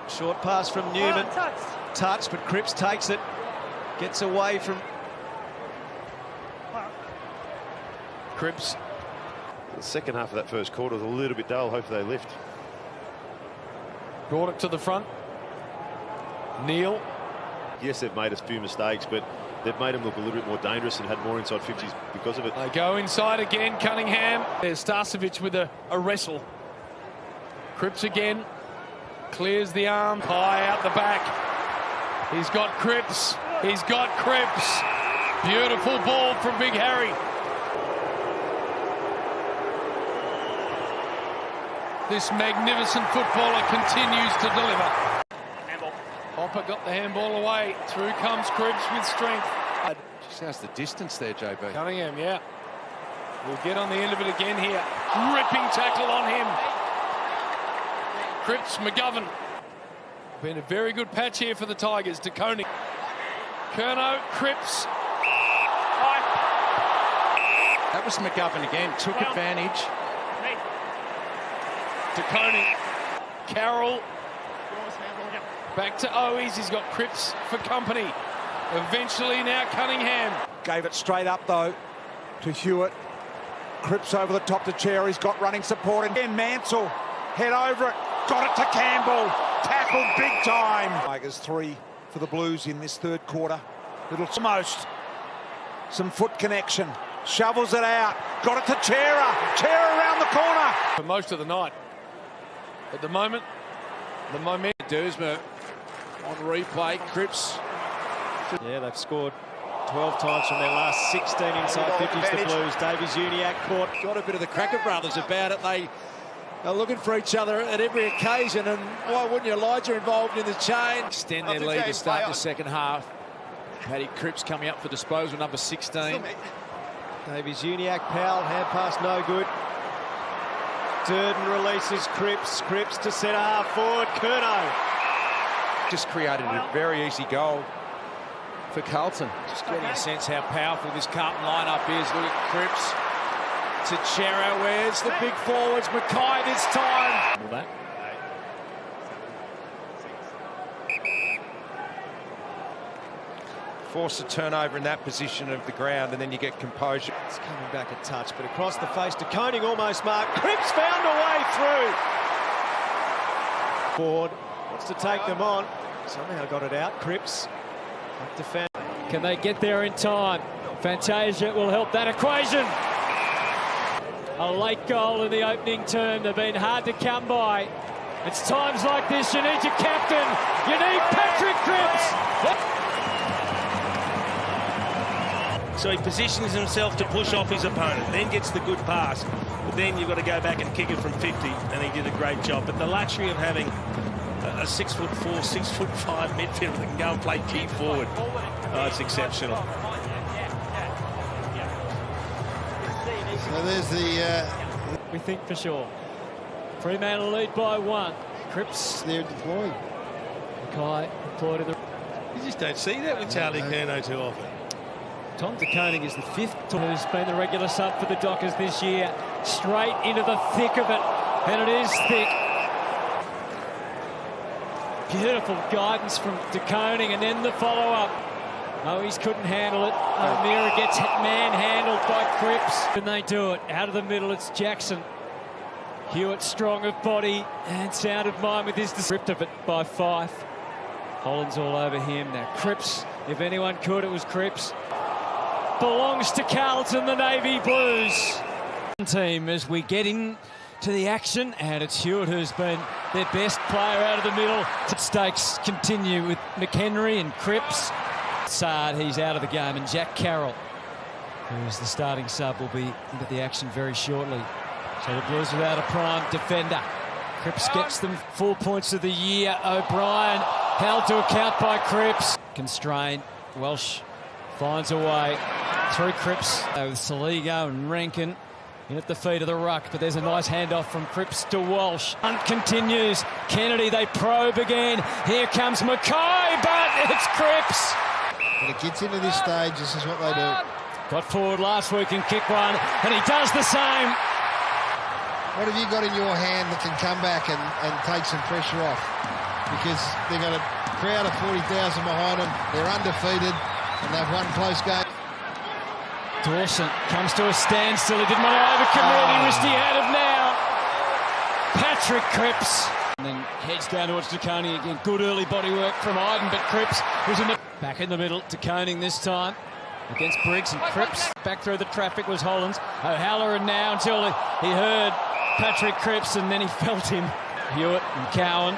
Short pass from Newman. Touch, but Cripps takes it. Gets away from Cripps. The second half of that first quarter was a little bit dull. Hopefully they lift. Brought it to the front. Neal. Yes, they've made a few mistakes, but they've made them look a little bit more dangerous and had more inside 50s because of it. They go inside again, Cunningham. There's Starcevic with a wrestle. Cripps again. Clears the arm. High out the back. He's got Cripps. He's got Cripps. Beautiful ball from Big Harry. This magnificent footballer continues to deliver. Handball. Hopper got the handball away. Through comes Cripps with strength. Just how's the distance there, JB? Cunningham, yeah. We'll get on the end of it again here. Ripping tackle on him. Cripps, McGovern. Been a very good patch here for the Tigers. De Koning. Curnow, Cripps. That was McGovern again. Took advantage. De Koning. Carroll. Back to Owies. He's got Cripps for company. Eventually now Cunningham. Gave it straight up though to Hewitt. Cripps over the top to Chair. He's got running support. And then Mansell. Head over it. Got it to Campbell. Tackled big time. Tigers 3 for the Blues in this third quarter. Little almost. Some foot connection. Shovels it out. Got it to Chera. Chera around the corner. For most of the night. At the moment, the momentum. Dersma on replay. Cripps. Yeah, they've scored 12 times from their last 16 inside 50s, the Blues. Davies-Uniacke caught. Got a bit of the Cracker brothers about it. They are looking for each other at every occasion, and why wouldn't you? Elijah involved in the chain. Extend their lead to start the second half. Paddy Cripps coming up for disposal, number 16. Davies-Uniacke, Powell, hand pass no good. Durden releases Cripps. Cripps to centre half forward. Curnow. Just created a very easy goal for Carlton. Just getting a sense how powerful this Carlton lineup is. Look at Cripps to Chera. Where's the big forwards? Mackay this time. That. Force a turnover in that position of the ground, and then you get composure. It's coming back a touch, but across the face to Koning, almost marked. Cripps found a way through. Ford wants to take them on. Somehow got it out. Cripps. Defend. Can they get there in time? Fantasia will help that equation. A late goal in the opening term. They've been hard to come by. It's times like this you need your captain. You need Patrick Cripps. So he positions himself to push off his opponent, then gets the good pass. But then you've got to go back and kick it from 50, and he did a great job. But the luxury of having a 6'4", 6'5" midfielder that can go and play key forward, it's exceptional. So there's the... We think for sure. Fremantle lead by 1. Cripps. They're deploying. Mackay deployed to the... You just don't see that with Charlie Curnow too often. Tom De Koning is the 5th who's been the regular sub for the Dockers this year. Straight into the thick of it, and it is thick. Beautiful guidance from De Koning, and then the follow-up. Owies couldn't handle it. O'Meara gets manhandled by Cripps. And they do it. Out of the middle, it's Jackson. Hewitt strong of body and sound of mind with his script of it by Fife. Holland's all over him. Now Cripps, if anyone could, it was Cripps. Belongs to Carlton, the Navy Blues. Team as we get into the action, and it's Hewitt who's been their best player out of the middle. Stakes continue with McHenry and Cripps. Sard, he's out of the game, and Jack Carroll, who's the starting sub, will be into the action very shortly. So the Blues without a prime defender. Cripps gets them 4 points of the year. O'Brien held to account by Cripps. Constrained. Welsh finds a way through Cripps with Saligo and Rankin in at the feet of the ruck, but there's a nice handoff from Cripps to Walsh. Hunt continues. Kennedy, they probe again. Here comes Mackay, but it's Cripps. When it gets into this stage, this is what they do. Got forward last week and kick one, and he does the same. What have you got in your hand that can come back and take some pressure off? because they've got a crowd of 40,000 behind them. They're undefeated and they've won close games. Dawson comes to a standstill. He didn't want to overcommit. He wished he had it now. Patrick Cripps. And then heads down towards De Koning again. Good early body work from Iden, but Cripps was in the back in the middle. De Koning this time against Briggs, and Cripps back through the traffic was Hollands. O'Halloran now until he heard Patrick Cripps, and then he felt him. Hewitt and Cowan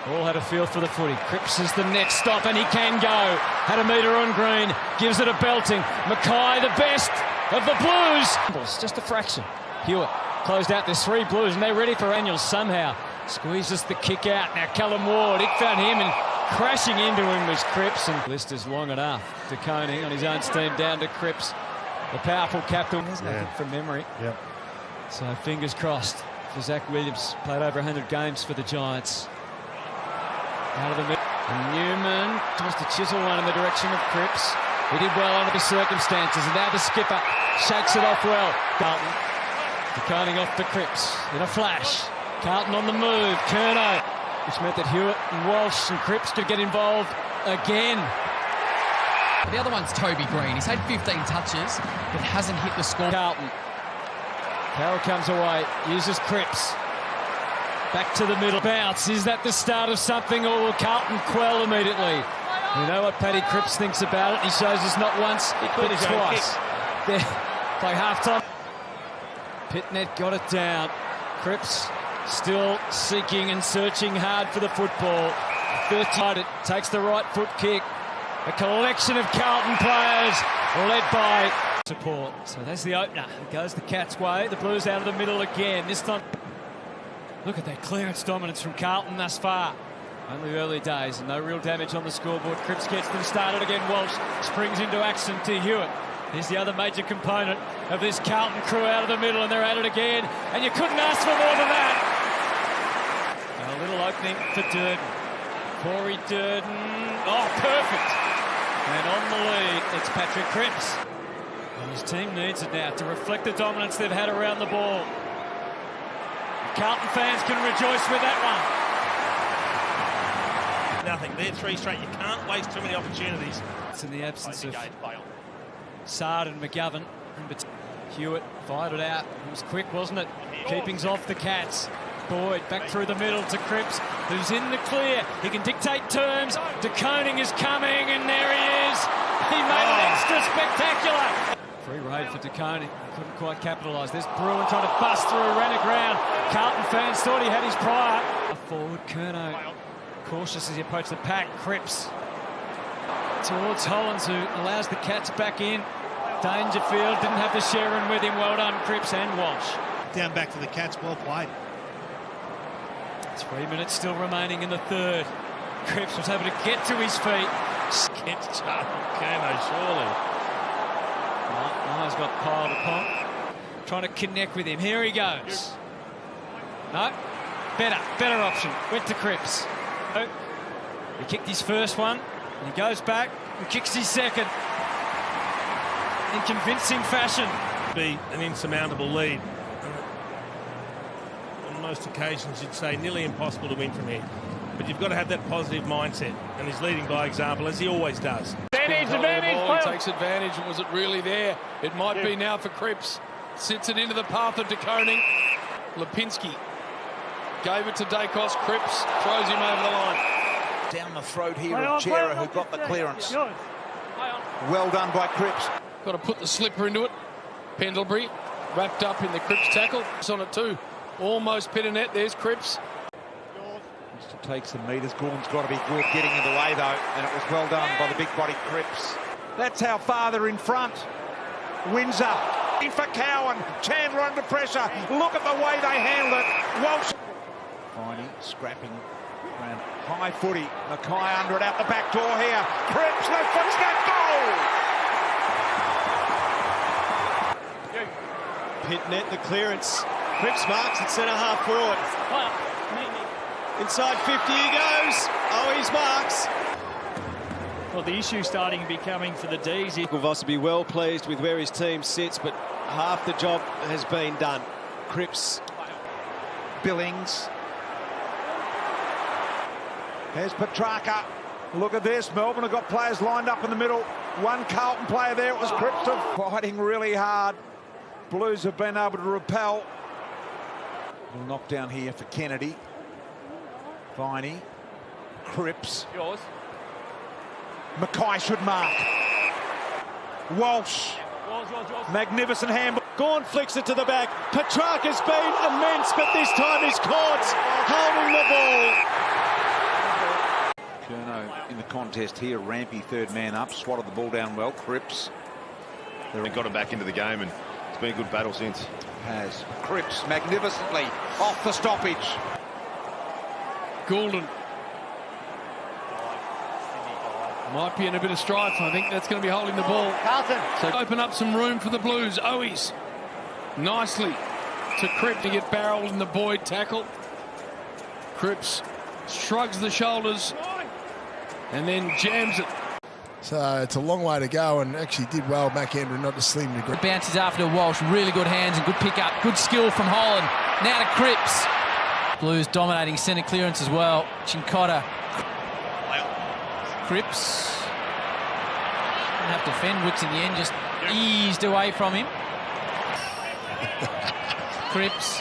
all had a feel for the footy. Cripps is the next stop, and he can go. Had a metre on green, gives it a belting. Mackay, the best of the Blues. Just a fraction. Hewitt closed out. There's 3 Blues, and they're ready for Daniels somehow. Squeezes the kick out. Now Callum Ward, it found him, and crashing into him was Cripps. And list is long enough. De Koning on his own steam down to Cripps. The powerful captain. There's nothing from memory. Yep. So fingers crossed for Zach Williams. Played over 100 games for the Giants. Out of the middle. And Newman tries to chisel one in the direction of Cripps. He did well under the circumstances. And now the skipper shakes it off well. Carlton. De Koning off to Cripps in a flash. Carlton on the move. Curnow. Which meant that Hewitt and Walsh and Cripps could get involved again. The other one's Toby Green. He's had 15 touches, but hasn't hit the score. Carlton. Carroll comes away, uses Cripps. Back to the middle. Bounce. Is that the start of something, or will Carlton quell immediately? We know what Paddy Cripps thinks about it. He shows us not once, but twice. There, by half-time. Pitnet got it down. Cripps still seeking and searching hard for the football. 13, it takes the right foot kick. A collection of Carlton players led by support. So there's the opener. It goes the Cats' way. The Blues out of the middle again. This time, look at that clearance dominance from Carlton thus far. Only early days and no real damage on the scoreboard. Cripps gets them started again. Walsh springs into action to Hewitt. Here's the other major component of this Carlton crew out of the middle, and they're at it again. And you couldn't ask for more than that. A little opening for Durden. Corey Durden. Oh, perfect. And on the lead, it's Patrick Cripps. And his team needs it now to reflect the dominance they've had around the ball. Carlton fans can rejoice with that one. Nothing. They're 3 straight. You can't waste too many opportunities. It's in the absence of Sard and McGovern. But Hewitt fired it out. It was quick, wasn't it? Keeping's off the Cats. Boyd back through the middle to Cripps, who's in the clear. He can dictate terms. De Koning is coming, and there he is. He made it extra spectacular. Free raid for De Koning. Couldn't quite capitalise. There's Bruin trying to bust through, ran aground. Carlton fans thought he had his prior. Forward, Curnow cautious as he approached the pack. Cripps towards Hollands, who allows the Cats back in. Dangerfield didn't have the Sharon with him. Well done, Cripps and Walsh. Down back to the Cats, well played. 3 minutes still remaining in the third. Cripps was able to get to his feet. Against Charlie Curnow, surely. Myers got piled upon. Trying to connect with him. Here he goes. No. Better option. Went to Cripps. He kicked his first one. And he goes back and kicks his second. In convincing fashion. Be an insurmountable lead. On most occasions, you'd say nearly impossible to win from here. But you've got to have that positive mindset. And he's leading by example, as he always does. Advantage. He takes advantage. And was it really there? It might be now for Cripps. Sits it into the path of De Koning. Lipinski gave it to Dacos. Cripps throws him over the line. Down the throat here of Chera, who got the clearance. Well done by Cripps. Got to put the slipper into it. Pendlebury wrapped up in the Cripps tackle. It's on it too. Almost pit a net. There's Cripps. Still takes the metres. Gorm's got to be good getting in the way though, and it was well done by the big body Cripps. That's how far they're in front. Windsor in for Cowan. Chandler under pressure. Look at the way they handled it. Walsh. Finey scrapping around high footy. Mackay under it out the back door here. Cripps, no footstep, goal! Pitnet, the clearance. Cripps marks at centre-half forward. Inside 50 he goes. Oh, he's marks. Well, the issue starting becoming for the D's. Voss will be well pleased with where his team sits, but half the job has been done. Cripps. Billings. Here's Petrarca. Look at this. Melbourne have got players lined up in the middle. One Carlton player there. It was Cripps fighting really hard. Blues have been able to repel. Little knockdown here for Kennedy. Viney. Cripps. Yours. Mackay should mark. Walsh. Magnificent handball. Gawn flicks it to the back. Petrarca's been immense, but this time he's caught holding the ball. Curnow in the contest here. Rampy third man up. Swatted the ball down well. Cripps. They got him back into the game, and it's been a good battle since. Has Cripps magnificently off the stoppage. Goulden. Might be in a bit of strife. I think that's going to be holding the ball. Carlton. So open up some room for the Blues. Owies nicely to Cripps to get barreled in the Boyd tackle. Cripps shrugs the shoulders and then jams it. So it's a long way to go, and actually did well, McAndrew, not to slim degree. Bounces after Walsh. Really good hands and good pick-up. Good skill from Holland. Now to Cripps. Blues dominating centre clearance as well. Chincotta. Cripps. Didn't have to fend Wicks in the end, just eased away from him. Cripps.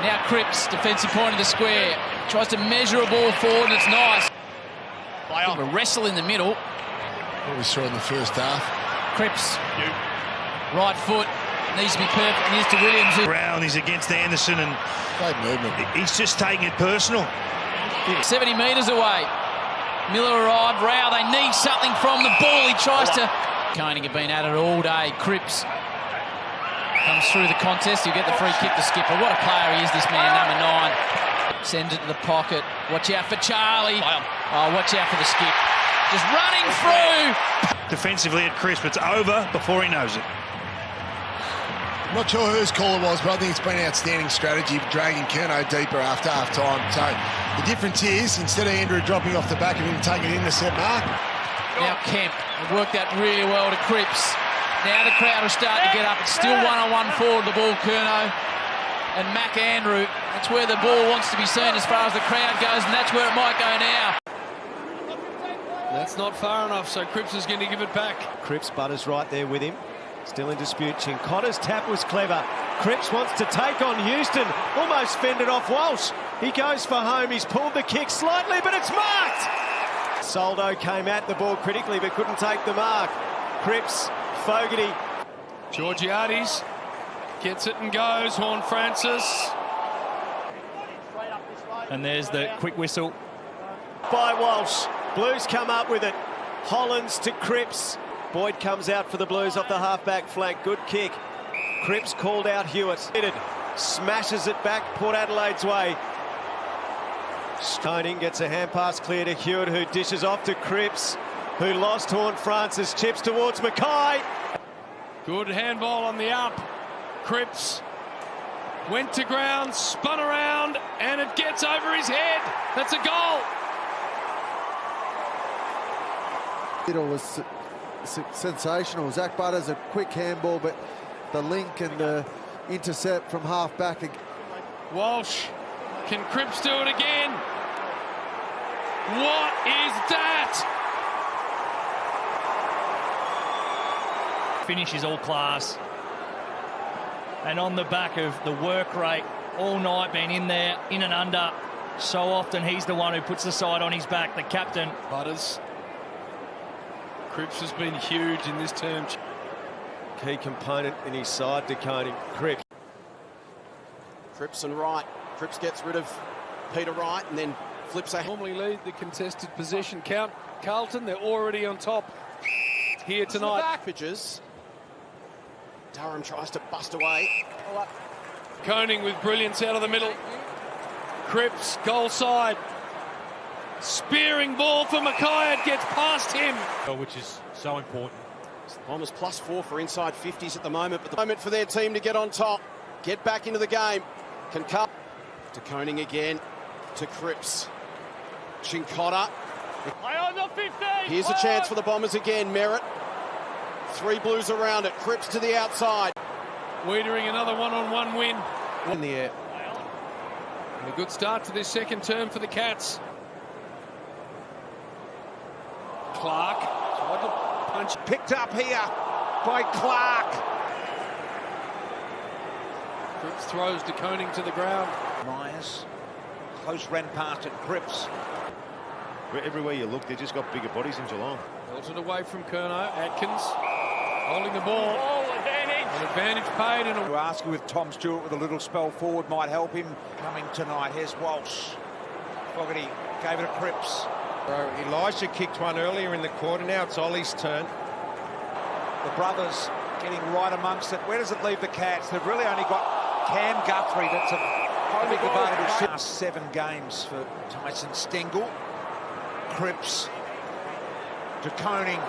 Now Cripps, defensive point of the square. Tries to measure a ball forward, and it's nice. A wrestle in the middle. What we saw in the first half. Cripps. Right foot. Needs to be perfect. And here's to Williams. Brown is against Anderson, and Great movement. he's just taking it personal. 70 metres away. Miller arrived. Rao, they need something from the ball. He tries to... Koenig have been at it all day. Cripps comes through the contest. He'll get the free kick to Skipper. What a player he is, this man, number 9. Sends it to the pocket. Watch out for Charlie. Oh, watch out for the skip. Just running through. Defensively at Cripps, but it's over before he knows it. I'm not sure whose call it was, but I think it's been an outstanding strategy of dragging Curnow deeper after half-time. So the difference is, instead of Andrew dropping off the back of him and taking it in the set mark. Now Kemp worked that really well to Cripps. Now the crowd will start to get up. It's still one-on-one forward the ball, Curnow and McAndrew. That's where the ball wants to be seen as far as the crowd goes, and that's where it might go now. That's not far enough, so Cripps is going to give it back. Cripps butters right there with him. Still in dispute. Chincotta's tap was clever. Cripps wants to take on Houston. Almost fended off Walsh. He goes for home. He's pulled the kick slightly, but it's marked. Soldo came at the ball critically, but couldn't take the mark. Cripps, Fogarty. Georgiades gets it and goes. Horn Francis. And there's the quick whistle. By Walsh. Blues come up with it. Hollands to Cripps. Boyd comes out for the Blues off the half-back flank. Good kick. Cripps called out Hewitt. Smashes it back Port Adelaide's way. Stoning gets a hand pass clear to Hewitt, who dishes off to Cripps, who lost Horn Francis. Chips towards Mackay. Good handball on the up. Cripps went to ground, spun around, and it gets over his head. That's a goal. It was sensational. Zach Butters a quick handball, but the link and the intercept from half back. Walsh, can Cripps do it again? What is that? Finish is all class. And on the back of the work rate all night, been in there, in and under. So often he's the one who puts the side on his back, the captain. Butters. Cripps has been huge in this term. Key component in his side to Koenig. Cripps. Cripps and Wright. Cripps gets rid of Peter Wright and then flips a... Normally lead the contested possession count. Carlton, they're already on top here tonight. Pitches. Durham tries to bust away. Koenig with brilliance out of the middle. Cripps, goal side. Spearing ball for Mackay. It gets past him. Which is so important. Bombers +4 for inside 50s at the moment, but the moment for their team to get on top, get back into the game. Can come to Koenig again, to Cripps. Chincotta. Here's a chance for the Bombers again. Merritt. 3 Blues around it. Cripps to the outside. Wiedering another one-on-one win. In the air. And a good start to this second term for the Cats. Clark tried to punch. Picked up here by Clark. Cripps throws De Koning to the ground. Myers, close ran past it, Cripps. Everywhere you look, they just got bigger bodies in Geelong. Belted away from Curnow. Atkins holding the ball. An advantage paid. And To ask with Tom Stewart with a little spell forward might help him. Coming tonight, here's Walsh. Fogarty gave it to Cripps. Elijah kicked one earlier in the quarter. Now it's Ollie's turn. The brothers getting right amongst it. Where does it leave the Cats? They've really only got Cam Guthrie. That's a wholly available. Last 7 games for Tyson Stengel. Cripps. De Koning.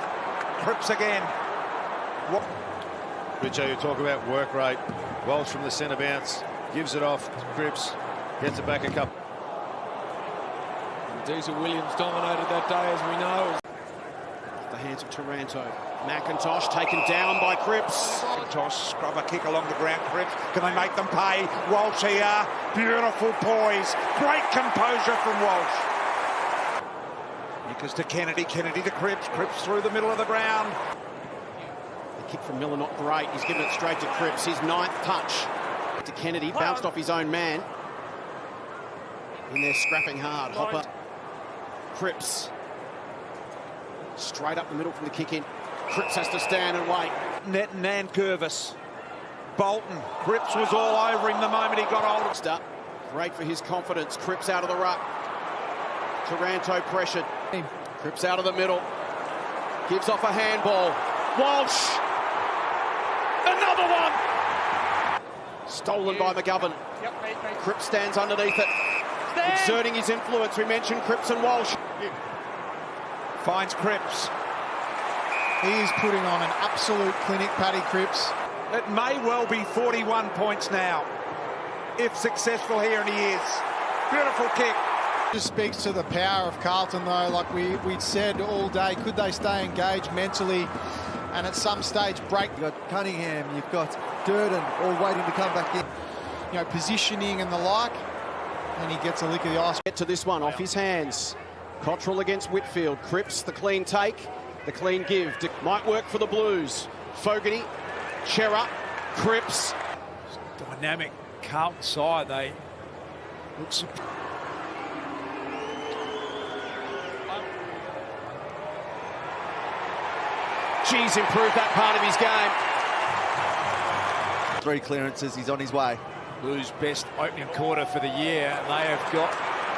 Cripps again. Richo, you talk about work rate. Walsh from the centre bounce. Gives it off. Cripps gets it back a couple. Diesel Williams dominated that day, as we know. The hands of Taranto. McIntosh taken down by Cripps. McIntosh, scrubber kick along the ground. Cripps, can they make them pay? Walsh here, beautiful poise. Great composure from Walsh. Nickers to Kennedy, Kennedy to Cripps. Cripps through the middle of the ground. The kick from Miller not great. He's given it straight to Cripps. His 9th touch to Kennedy. Bounced off his own man. And they're scrapping hard. Hopper. Cripps. Straight up the middle from the kick in. Cripps has to stand and wait. Net and Nankervis. Bolton. Cripps was all over him the moment he got hold of it. Great for his confidence. Cripps out of the ruck. Taranto pressured. Cripps out of the middle. Gives off a handball. Walsh. Another one. Stolen by McGovern. Cripps stands underneath it. Exerting his influence. We mentioned Cripps and Walsh. Finds Cripps. He is putting on an absolute clinic, Paddy Cripps. It may well be 41 points now, if successful here, and he is. Beautiful kick. Just speaks to the power of Carlton, though. Like we'd said all day, could they stay engaged mentally and at some stage break? You've got Cunningham, you've got Durden all waiting to come back in. You know, positioning and the like. And he gets a lick of the ice. Get to this one off his hands. Cottrell against Whitfield. Cripps, the clean take, the clean give. Might work for the Blues. Fogarty, Chera, Cripps. Dynamic Carlton side. They look super. Geez, improved that part of his game. 3 clearances, he's on his way. Blues' best opening quarter for the year. They have got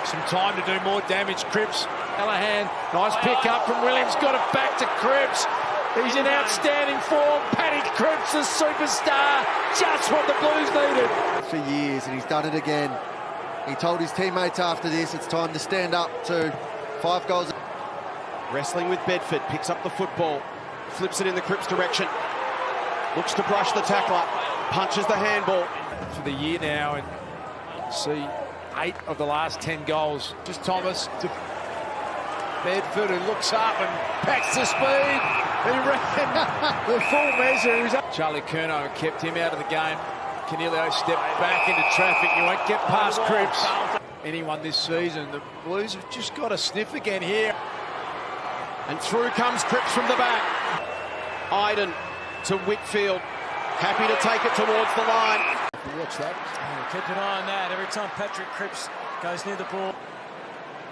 some time to do more damage. Cripps, Callahan, nice pick up from Williams. Got it back to Cripps. He's in outstanding form. Paddy Cripps, a superstar. Just what the Blues needed. For years, and he's done it again. He told his teammates after this, it's time to stand up to 5 goals. Wrestling with Bedford, picks up the football, flips it in the Cripps direction. Looks to brush the tackler, punches the handball. For the year now, and see 8 of the last 10 goals. Just Thomas to Bedford, who looks up and packs the speed. He ran the full measure. Charlie Curnow kept him out of the game. Canelio stepped back into traffic. You won't get past Cripps. Anyone this season. The Blues have just got a sniff again here. And through comes Cripps from the back. Iden to Whitfield. Happy to take it towards the line. Watch that. Keep an eye on that. Every time Patrick Cripps goes near the ball.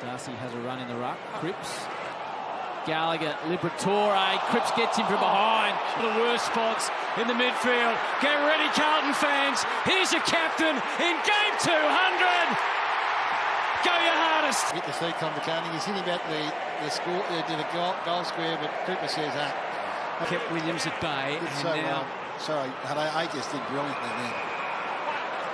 Darcy has a run in the ruck. Cripps. Gallagher, Liberatore. Cripps gets him from behind. The worst spots in the midfield. Get ready, Carlton fans. Here's your captain in game 200. Go your hardest. Get the seats on the counting. He's hitting about the score, the goal square, but Cripps says that. Kept Williams at bay. So now, sorry, I just did brilliantly then.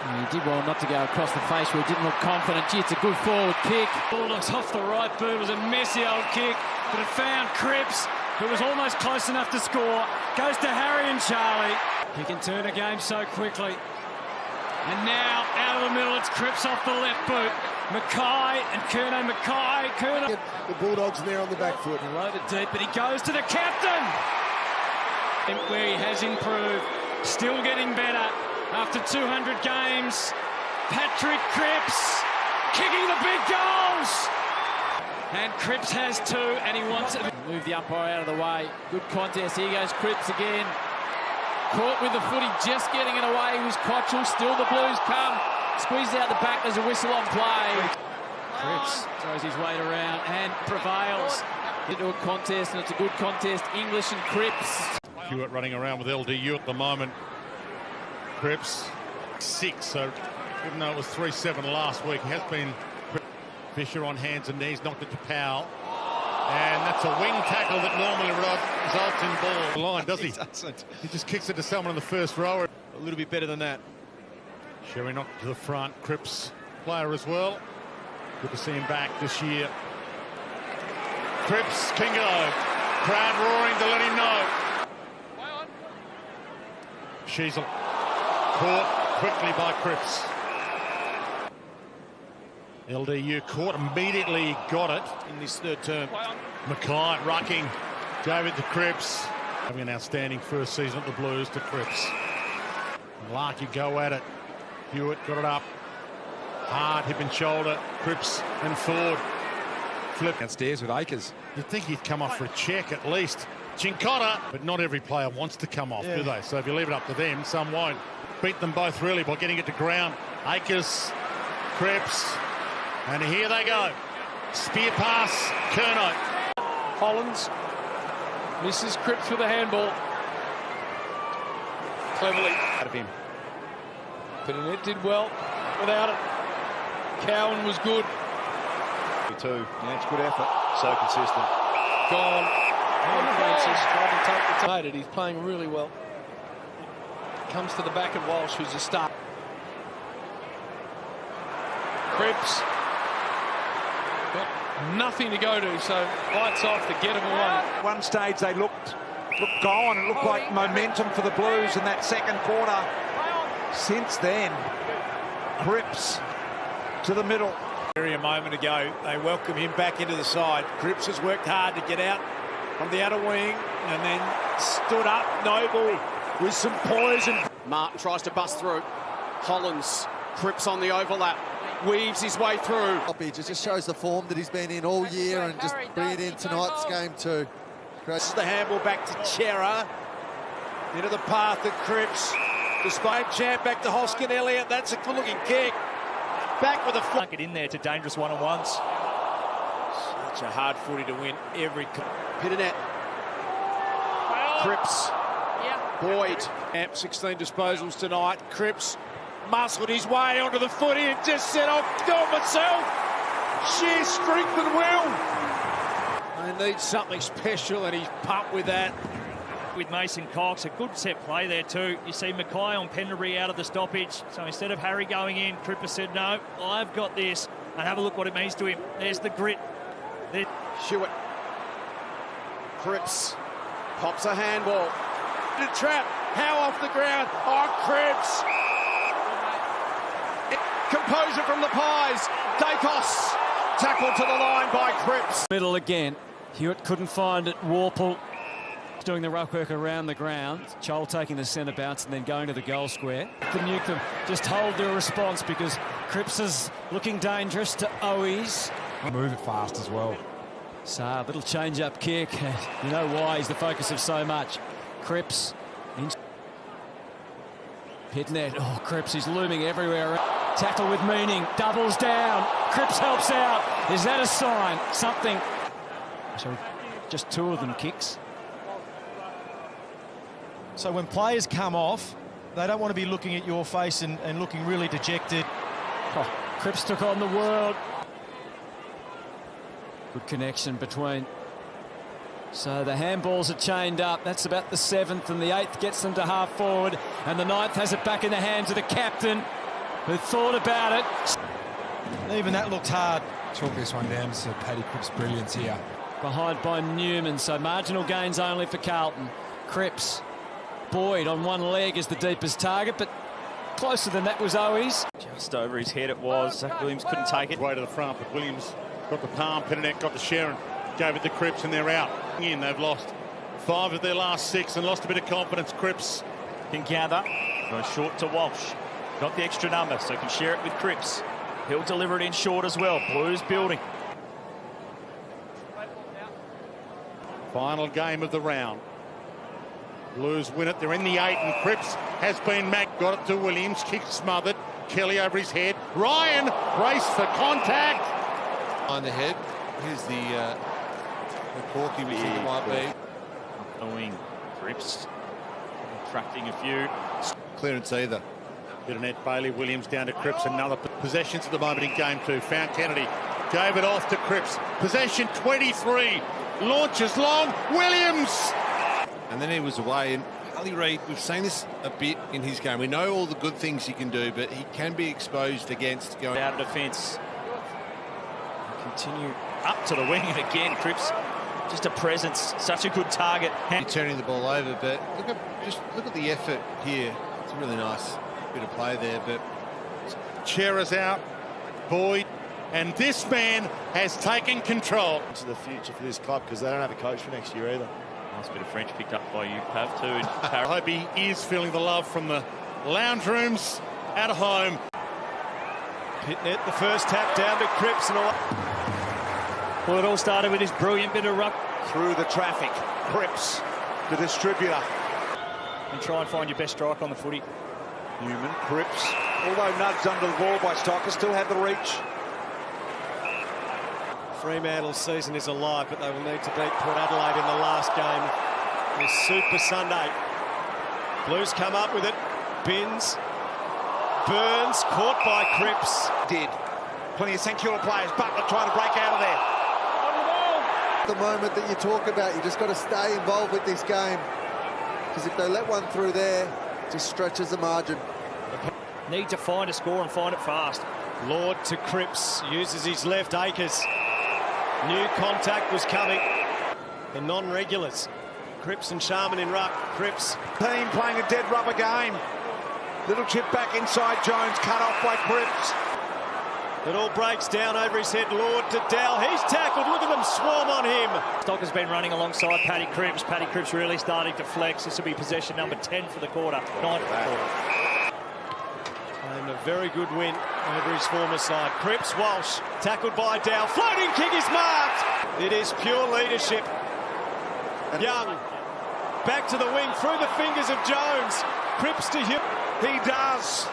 He did well not to go across the face where he didn't look confident. Gee, it's a good forward kick. Bulldogs off the right boot. It was a messy old kick, but it found Cripps, who was almost close enough to score. Goes to Harry and Charlie. He can turn a game so quickly. And now, out of the middle, it's Cripps off the left boot. Mackay and Curnow. Mackay, Curnow. The Bulldogs there on the back foot. He loaded deep, but he goes to the captain. Where he has improved. Still getting better after 200 games. Patrick Cripps kicking the big goals. And Cripps has two, and he wants it. Move the umpire out of the way. Good contest. Here goes Cripps again. Caught with the footy, just getting it away. He was Cottrell. Still the Blues come. Squeezed out the back. There's a whistle on play. Cripps throws his weight around and prevails into a contest, and it's a good contest. English and Cripps. Hewitt running around with LDU at the moment. Cripps 6, so even though it was 3-7 last week, he has been. Fisher on hands and knees, knocked it to Powell. And that's a wing tackle that normally results in ball. The line, does he? He doesn't. He just kicks it to someone in the first row. A little bit better than that. Sherry knocked it to the front. Cripps player as well. Good to see him back this year. Cripps, Kingo. Crowd roaring to let him know. Sheasel caught quickly by Cripps. LDU caught immediately, got it in this third term. Mackay rucking, gave it to Cripps. Having an outstanding first season at the Blues to Cripps. Larky go at it. Hewitt got it up. Hard, hip and shoulder. Cripps and Ford. Flip. Downstairs with Akers. You'd think he'd come off for a check at least. Chincotta, but not every player wants to come off, do they? So if you leave it up to them, some won't. Beat them both really by getting it to ground. Akers, Cripps. And here they go. Spear pass, Curnow. Hollins misses Cripps with a handball. Cleverly Out of him. Pinnet did well without it. Cowan was good. Too. Yeah, it's good effort. So consistent. Gone. And Francis tried to take the He's playing really well. Comes to the back of Walsh, who's a star. Cripps. Got nothing to go to, so lights off the gettable one. One stage they looked gone. It looked like momentum for the Blues in that second quarter. Since then, Cripps to the middle. A moment ago, they welcome him back into the side. Cripps has worked hard to get out from the outer wing and then stood up, Noble, with some poise. And Martin tries to bust through. Hollins, Cripps on the overlap, weaves his way through. It just shows the form that he's been in all year and just bring it in tonight's game too. This is the handball back to Chera. Into the path of Cripps. Despite champ back to Hoskin Elliott. That's a good-looking kick. Back with a foot. Get in there to dangerous one-on-ones. Such a hard footy to win every. Pinnet. Cripps. Boyd. 16 disposals tonight. Cripps muscled his way onto the footy and just said, I'll do it myself. Sheer strength and will. They need something special, and he's pumped with that. With Mason Cox, a good set play there too. You see Mackay on Pendlebury out of the stoppage. So instead of Harry going in, Cripps said, no, I've got this. And have a look what it means to him. There's the grit. Hewitt. Cripps pops a handball. The trap. How off the ground? Oh, Cripps. Composure from the Pies. Dacos tackled to the line by Cripps. Middle again. Hewitt couldn't find it. Warple doing the ruck work around the ground. Chol taking the centre bounce and then going to the goal square. The Newcomb just hold their response because Cripps is looking dangerous to Owies. Move it fast as well. So a little change-up kick. You know why he's the focus of so much. Cripps. Pitnet. Oh, Cripps is looming everywhere. Tackle with meaning. Doubles down. Cripps helps out. Is that a sign? Something. So just two of them kicks. So when players come off, they don't want to be looking at your face and looking really dejected. Oh, Cripps took on the world. Good connection between. So the handballs are chained up. That's about the 7th, and the 8th gets them to half forward. And the 9th has it back in the hands of the captain, who thought about it. Even that looked hard. Chalk this one down to Paddy Cripps' brilliance here. Behind by Newman, so marginal gains only for Carlton. Cripps. Boyd on one leg is the deepest target, but closer than that was Owies. Just over his head it was. Zach Williams couldn't take it. Way to the front, but Williams got the palm. Pinnet got the Sharon. Gave it to Cripps, and they're out. They've lost 5 of their last 6 and lost a bit of confidence. Cripps Can gather. Goes short to Walsh. Got the extra number, so can share it with Cripps. He'll deliver it in short as well. Blues building. Final game of the round. Blues win it. They're in the 8, and Cripps has been got it to Williams. Kick smothered. Kelly over his head. Ryan race for contact. On the head. Here's the corky we think it might be. Going Cripps. Attracting a few. Clearance either. Bit of net. Bailey Williams down to Cripps. Another possessions at the moment in game 2. Found Kennedy. Gave it off to Cripps. Possession 23. Launches long. Williams. And then he was away. And Ali Reid, we've seen this a bit in his game. We know all the good things he can do, but he can be exposed against going out of defence. Continue up to the wing, and again Cripps, just a presence, such a good target. Turning the ball over, but look at the effort here. It's a really nice bit of play there. But Chera's out, Boyd, and this man has taken control. To the future for this club, because they don't have a coach for next year either. Nice bit of French picked up by you, Pav, too. I hope he is feeling the love from the lounge rooms at home. Pitnet, the first tap down to Cripps and all. Well, it all started with this brilliant bit of ruck. Through the traffic, Cripps, the distributor. And try and find your best strike on the footy. Newman, Cripps, although nudged under the ball by Stocker, still had the reach. Fremantle's season is alive, but they will need to beat Port Adelaide in the last game. This Super Sunday. Blues come up with it. Bins. Burns, caught by Cripps. Did. Plenty of St Kilda players. Butler trying to break out of there. The moment that you talk about, you just got to stay involved with this game. Because if they let one through there, it just stretches the margin. Need to find a score and find it fast. Lord to Cripps, uses his left. Acres. New contact was coming. The non-regulars. Cripps and Sharman in ruck. Cripps. Team playing a dead rubber game. Little chip back inside Jones, cut off by Cripps. It all breaks down over his head. Lord to Dowell. He's tackled. Look at them swarm on him. Stocker's been running alongside Paddy Cripps. Paddy Cripps really starting to flex. This will be possession number 10 for the quarter. 9 for the quarter. And a very good win over his former side. Cripps, Walsh, tackled by Dowell. Floating kick is marked. It is pure leadership. Young, back to the wing, through the fingers of Jones. Cripps to him. He does.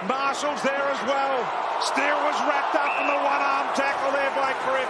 Marshall's there as well. Steele was wrapped up in the one-arm tackle there by Cripps.